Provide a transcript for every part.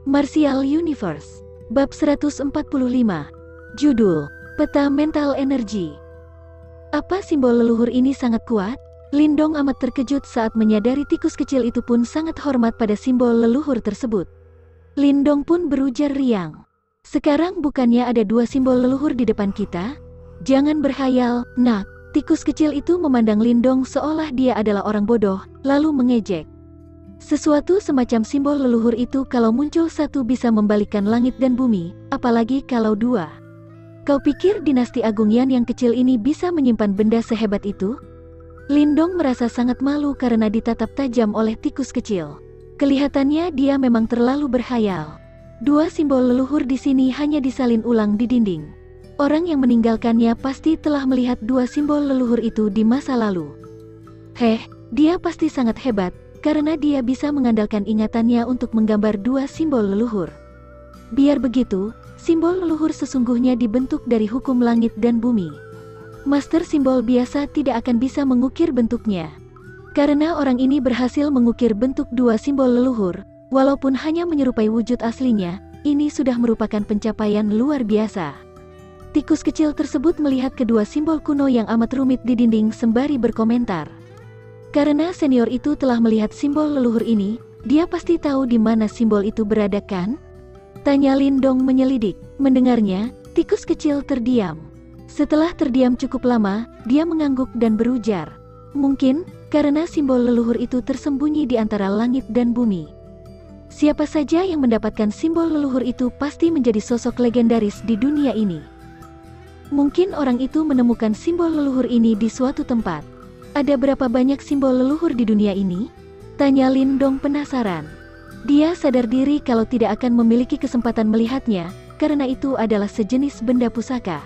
Martial Universe. Bab 145. Judul, Peta Mental Energi. Apa simbol leluhur ini sangat kuat? Lindong amat terkejut saat menyadari tikus kecil itu pun sangat hormat pada simbol leluhur tersebut. Lindong pun berujar riang. Sekarang bukannya ada dua simbol leluhur di depan kita? Jangan berhayal, nak. Tikus kecil itu memandang Lindong seolah dia adalah orang bodoh, lalu mengejek. Sesuatu semacam simbol leluhur itu kalau muncul satu bisa membalikkan langit dan bumi, apalagi kalau dua. Kau pikir dinasti Agung Yan yang kecil ini bisa menyimpan benda sehebat itu? Lindong merasa sangat malu karena ditatap tajam oleh tikus kecil. Kelihatannya dia memang terlalu berhayal. Dua simbol leluhur di sini hanya disalin ulang di dinding. Orang yang meninggalkannya pasti telah melihat dua simbol leluhur itu di masa lalu. Dia pasti sangat hebat, karena dia bisa mengandalkan ingatannya untuk menggambar dua simbol leluhur. Biar begitu, simbol leluhur sesungguhnya dibentuk dari hukum langit dan bumi. Master simbol biasa tidak akan bisa mengukir bentuknya. Karena orang ini berhasil mengukir bentuk dua simbol leluhur, walaupun hanya menyerupai wujud aslinya, ini sudah merupakan pencapaian luar biasa. Tikus kecil tersebut melihat kedua simbol kuno yang amat rumit di dinding sembari berkomentar. Karena senior itu telah melihat simbol leluhur ini, dia pasti tahu di mana simbol itu berada kan? Tanya Lindong menyelidik. Mendengarnya, tikus kecil terdiam. Setelah terdiam cukup lama, dia mengangguk dan berujar. Mungkin, karena simbol leluhur itu tersembunyi di antara langit dan bumi. Siapa saja yang mendapatkan simbol leluhur itu pasti menjadi sosok legendaris di dunia ini. Mungkin orang itu menemukan simbol leluhur ini di suatu tempat. Ada berapa banyak simbol leluhur di dunia ini? Tanya Lindong penasaran. Dia sadar diri kalau tidak akan memiliki kesempatan melihatnya, karena itu adalah sejenis benda pusaka.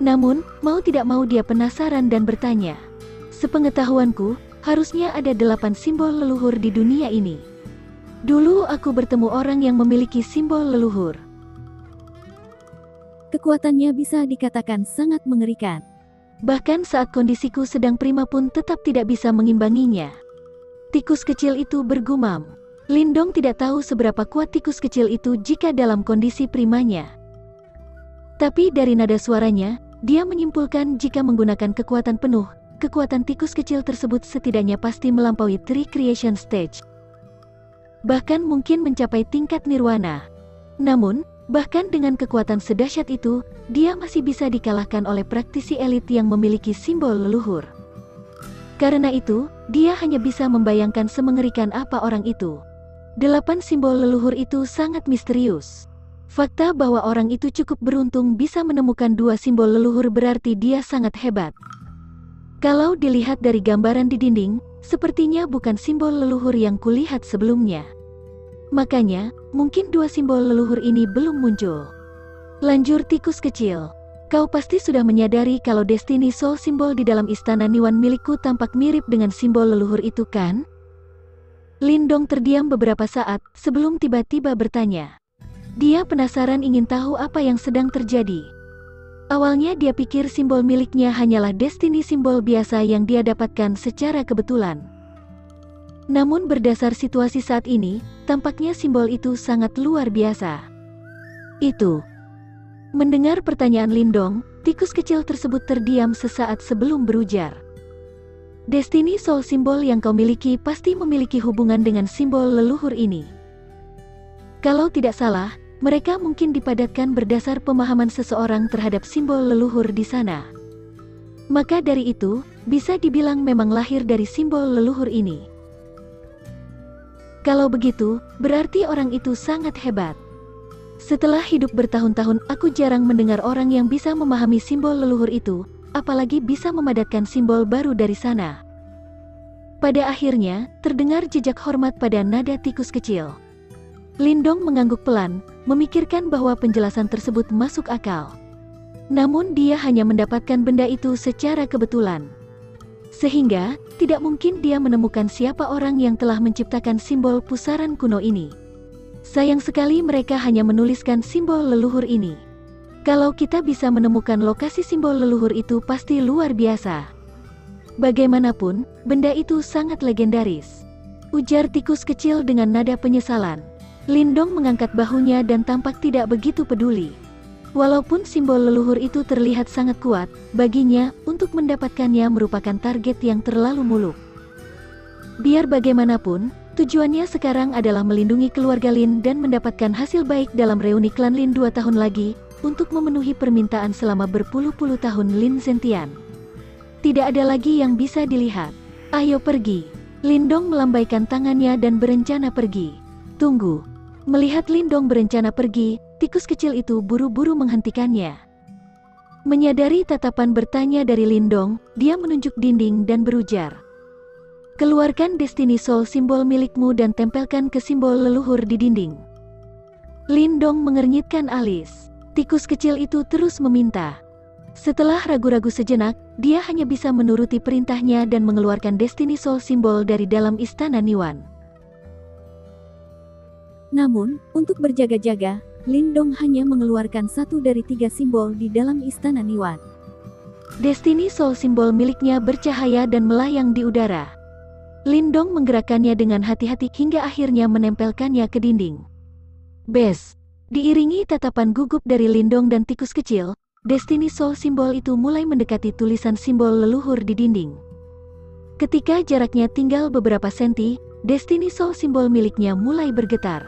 Namun, mau tidak mau dia penasaran dan bertanya. Sepengetahuanku, harusnya ada 8 simbol leluhur di dunia ini. Dulu aku bertemu orang yang memiliki simbol leluhur. Kekuatannya bisa dikatakan sangat mengerikan. Bahkan saat kondisiku sedang prima pun tetap tidak bisa mengimbanginya. Tikus kecil itu bergumam. Lindong tidak tahu seberapa kuat tikus kecil itu jika dalam kondisi primanya. Tapi dari nada suaranya, dia menyimpulkan jika menggunakan kekuatan penuh, kekuatan tikus kecil tersebut setidaknya pasti melampaui Tree Creation Stage. Bahkan mungkin mencapai tingkat nirwana. Namun, bahkan dengan kekuatan sedahsyat itu, dia masih bisa dikalahkan oleh praktisi elit yang memiliki simbol leluhur. Karena itu, dia hanya bisa membayangkan semengerikan apa orang itu. 8 simbol leluhur itu sangat misterius. Fakta bahwa orang itu cukup beruntung bisa menemukan 2 simbol leluhur berarti dia sangat hebat. Kalau dilihat dari gambaran di dinding, sepertinya bukan simbol leluhur yang kulihat sebelumnya. Makanya, mungkin 2 simbol leluhur ini belum muncul. Lanjur tikus kecil. Kau pasti sudah menyadari kalau Destiny Soul simbol di dalam istana Niwan milikku tampak mirip dengan simbol leluhur itu kan? Lindong terdiam beberapa saat sebelum tiba-tiba bertanya. Dia penasaran ingin tahu apa yang sedang terjadi. Awalnya dia pikir simbol miliknya hanyalah Destiny simbol biasa yang dia dapatkan secara kebetulan. Namun berdasar situasi saat ini, tampaknya simbol itu sangat luar biasa. Itu. Mendengar pertanyaan Lindong, tikus kecil tersebut terdiam sesaat sebelum berujar. Destiny Soul simbol yang kau miliki pasti memiliki hubungan dengan simbol leluhur ini. Kalau tidak salah, mereka mungkin dipadatkan berdasar pemahaman seseorang terhadap simbol leluhur di sana. Maka dari itu, bisa dibilang memang lahir dari simbol leluhur ini. Kalau begitu, berarti orang itu sangat hebat. Setelah hidup bertahun-tahun, aku jarang mendengar orang yang bisa memahami simbol leluhur itu, apalagi bisa memadatkan simbol baru dari sana. Pada akhirnya, terdengar jejak hormat pada nada tikus kecil. Lindong mengangguk pelan, memikirkan bahwa penjelasan tersebut masuk akal. Namun dia hanya mendapatkan benda itu secara kebetulan. Sehingga, tidak mungkin dia menemukan siapa orang yang telah menciptakan simbol pusaran kuno ini. Sayang sekali mereka hanya menuliskan simbol leluhur ini. Kalau kita bisa menemukan lokasi simbol leluhur itu pasti luar biasa. Bagaimanapun, benda itu sangat legendaris. Ujar tikus kecil dengan nada penyesalan. Lindong mengangkat bahunya dan tampak tidak begitu peduli. Walaupun simbol leluhur itu terlihat sangat kuat, baginya, untuk mendapatkannya merupakan target yang terlalu muluk. Biar bagaimanapun, tujuannya sekarang adalah melindungi keluarga Lin dan mendapatkan hasil baik dalam reuni klan Lin 2 tahun lagi, untuk memenuhi permintaan selama berpuluh-puluh tahun Lin Zentian. Tidak ada lagi yang bisa dilihat. Ayo pergi. Lindong melambaikan tangannya dan berencana pergi. Tunggu. Melihat Lindong berencana pergi, tikus kecil itu buru-buru menghentikannya. Menyadari tatapan bertanya dari Lindong, dia menunjuk dinding dan berujar. Keluarkan Destiny Soul simbol milikmu dan tempelkan ke simbol leluhur di dinding. Lindong mengernyitkan alis. Tikus kecil itu terus meminta. Setelah ragu-ragu sejenak, dia hanya bisa menuruti perintahnya dan mengeluarkan Destiny Soul simbol dari dalam istana Niwan. Namun, untuk berjaga-jaga, Lindong hanya mengeluarkan 1 dari 3 simbol di dalam istana Niwan. Destiny Soul simbol miliknya bercahaya dan melayang di udara. Lindong menggerakkannya dengan hati-hati hingga akhirnya menempelkannya ke dinding. Bes! Diiringi tatapan gugup dari Lindong dan tikus kecil, Destiny Soul simbol itu mulai mendekati tulisan simbol leluhur di dinding. Ketika jaraknya tinggal beberapa senti, Destiny Soul simbol miliknya mulai bergetar.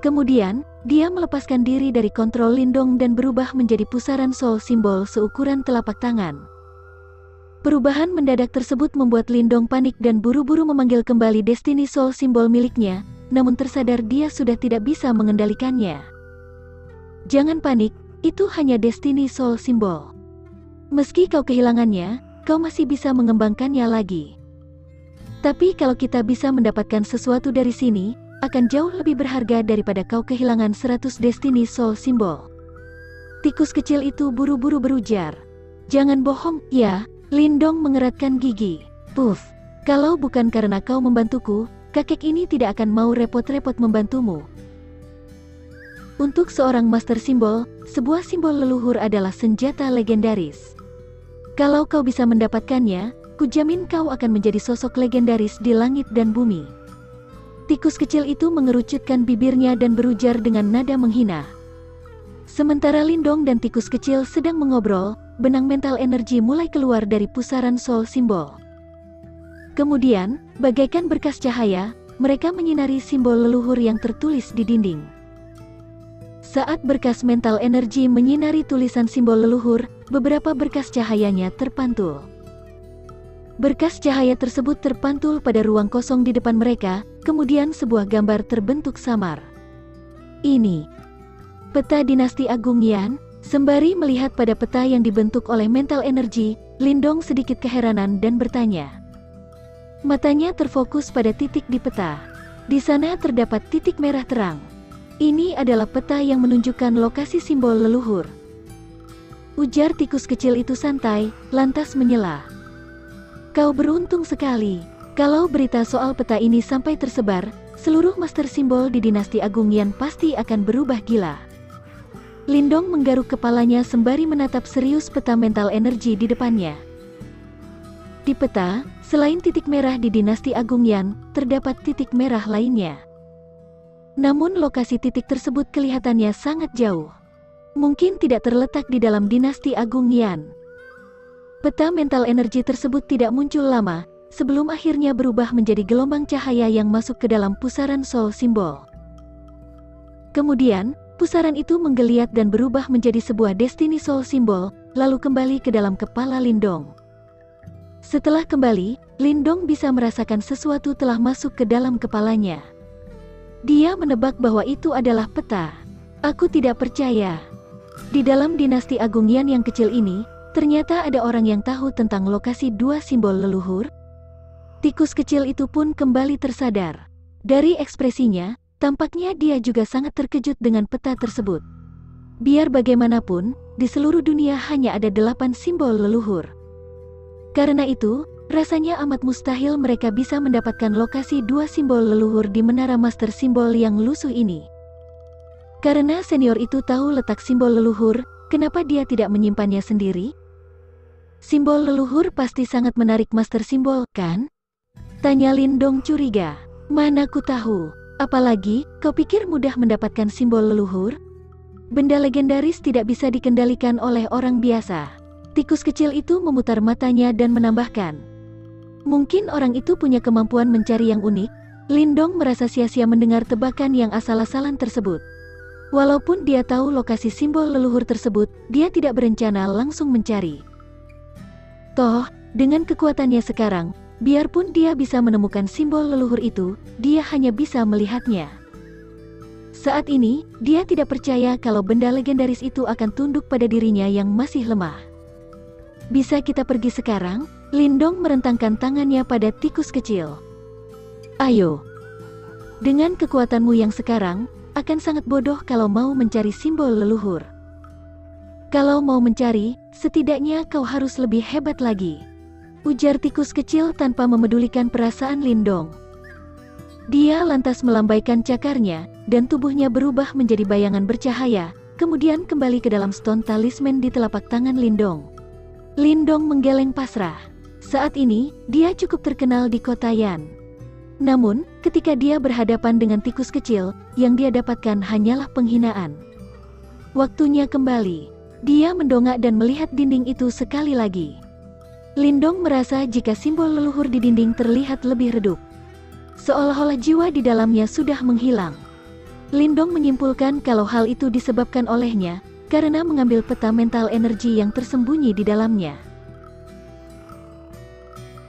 Kemudian, dia melepaskan diri dari kontrol Lindong dan berubah menjadi pusaran soul simbol seukuran telapak tangan. Perubahan mendadak tersebut membuat Lindong panik dan buru-buru memanggil kembali Destiny Soul simbol miliknya, namun tersadar dia sudah tidak bisa mengendalikannya. Jangan panik, itu hanya Destiny Soul simbol. Meski kau kehilangannya, kau masih bisa mengembangkannya lagi. Tapi kalau kita bisa mendapatkan sesuatu dari sini, akan jauh lebih berharga daripada kau kehilangan 100 Destiny Soul simbol. Tikus kecil itu buru-buru berujar. Jangan bohong, ya. Lindong mengeratkan gigi. Puff, kalau bukan karena kau membantuku, kakek ini tidak akan mau repot-repot membantumu. Untuk seorang master simbol, sebuah simbol leluhur adalah senjata legendaris. Kalau kau bisa mendapatkannya, kujamin kau akan menjadi sosok legendaris di langit dan bumi. Tikus kecil itu mengerucutkan bibirnya dan berujar dengan nada menghina. Sementara Lindong dan tikus kecil sedang mengobrol, benang mental energi mulai keluar dari pusaran soul simbol. Kemudian, bagaikan berkas cahaya, mereka menyinari simbol leluhur yang tertulis di dinding. Saat berkas mental energi menyinari tulisan simbol leluhur, beberapa berkas cahayanya terpantul. Berkas cahaya tersebut terpantul pada ruang kosong di depan mereka, kemudian sebuah gambar terbentuk samar. Ini peta dinasti Agung Yan. Sembari melihat pada peta yang dibentuk oleh mental energi, Lindong sedikit keheranan dan bertanya. Matanya terfokus pada titik di peta. Di sana terdapat titik merah terang. Ini adalah peta yang menunjukkan lokasi simbol leluhur. Ujar tikus kecil itu santai, lantas menyela. Kau beruntung sekali. Kalau berita soal peta ini sampai tersebar, seluruh master simbol di dinasti Agung Yan pasti akan berubah gila. Lindong menggaruk kepalanya sembari menatap serius peta mental energi di depannya. Di peta, selain titik merah di dinasti Agung Yan, terdapat titik merah lainnya. Namun lokasi titik tersebut kelihatannya sangat jauh. Mungkin tidak terletak di dalam dinasti Agung Yan. Peta mental energi tersebut tidak muncul lama, sebelum akhirnya berubah menjadi gelombang cahaya yang masuk ke dalam pusaran soul simbol. Kemudian, pusaran itu menggeliat dan berubah menjadi sebuah Destiny Soul simbol, lalu kembali ke dalam kepala Lindong. Setelah kembali, Lindong bisa merasakan sesuatu telah masuk ke dalam kepalanya. Dia menebak bahwa itu adalah peta. Aku tidak percaya. Di dalam dinasti Agung Yan yang kecil ini, ternyata ada orang yang tahu tentang lokasi 2 simbol leluhur. Tikus kecil itu pun kembali tersadar. Dari ekspresinya, tampaknya dia juga sangat terkejut dengan peta tersebut. Biar bagaimanapun, di seluruh dunia hanya ada 8 simbol leluhur. Karena itu, rasanya amat mustahil mereka bisa mendapatkan lokasi 2 simbol leluhur di menara master simbol yang lusuh ini. Karena senior itu tahu letak simbol leluhur, kenapa dia tidak menyimpannya sendiri? Simbol leluhur pasti sangat menarik master simbol, kan? Tanya Lindong curiga. Mana ku tahu. Apalagi, kau pikir mudah mendapatkan simbol leluhur? Benda legendaris tidak bisa dikendalikan oleh orang biasa. Tikus kecil itu memutar matanya dan menambahkan. Mungkin orang itu punya kemampuan mencari yang unik. Lindong merasa sia-sia mendengar tebakan yang asal-asalan tersebut. Walaupun dia tahu lokasi simbol leluhur tersebut, dia tidak berencana langsung mencari. Toh, dengan kekuatannya sekarang, biarpun dia bisa menemukan simbol leluhur itu, dia hanya bisa melihatnya. Saat ini, dia tidak percaya kalau benda legendaris itu akan tunduk pada dirinya yang masih lemah. Bisa kita pergi sekarang? Lindong merentangkan tangannya pada tikus kecil. Ayo. Dengan kekuatanmu yang sekarang, akan sangat bodoh kalau mau mencari simbol leluhur. Kalau mau mencari, setidaknya kau harus lebih hebat lagi. Ujar tikus kecil tanpa memedulikan perasaan Lindong. Dia lantas melambaikan cakarnya, dan tubuhnya berubah menjadi bayangan bercahaya, kemudian kembali ke dalam stone talisman di telapak tangan Lindong. Lindong menggeleng pasrah. Saat ini, dia cukup terkenal di kota Yan. Namun, ketika dia berhadapan dengan tikus kecil, yang dia dapatkan hanyalah penghinaan. Waktunya kembali. Dia mendongak dan melihat dinding itu sekali lagi. Lindong merasa jika simbol leluhur di dinding terlihat lebih redup. Seolah-olah jiwa di dalamnya sudah menghilang. Lindong menyimpulkan kalau hal itu disebabkan olehnya, karena mengambil peta mental energi yang tersembunyi di dalamnya.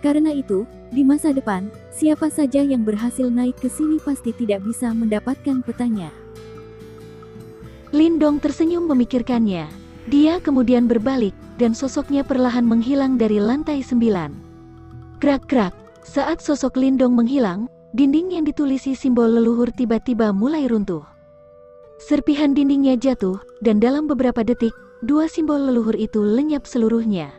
Karena itu, di masa depan, siapa saja yang berhasil naik ke sini pasti tidak bisa mendapatkan petanya. Lindong tersenyum memikirkannya. Dia kemudian berbalik, dan sosoknya perlahan menghilang dari lantai 9. Krak-krak, saat sosok Lindong menghilang, dinding yang ditulisi simbol leluhur tiba-tiba mulai runtuh. Serpihan dindingnya jatuh, dan dalam beberapa detik, dua simbol leluhur itu lenyap seluruhnya.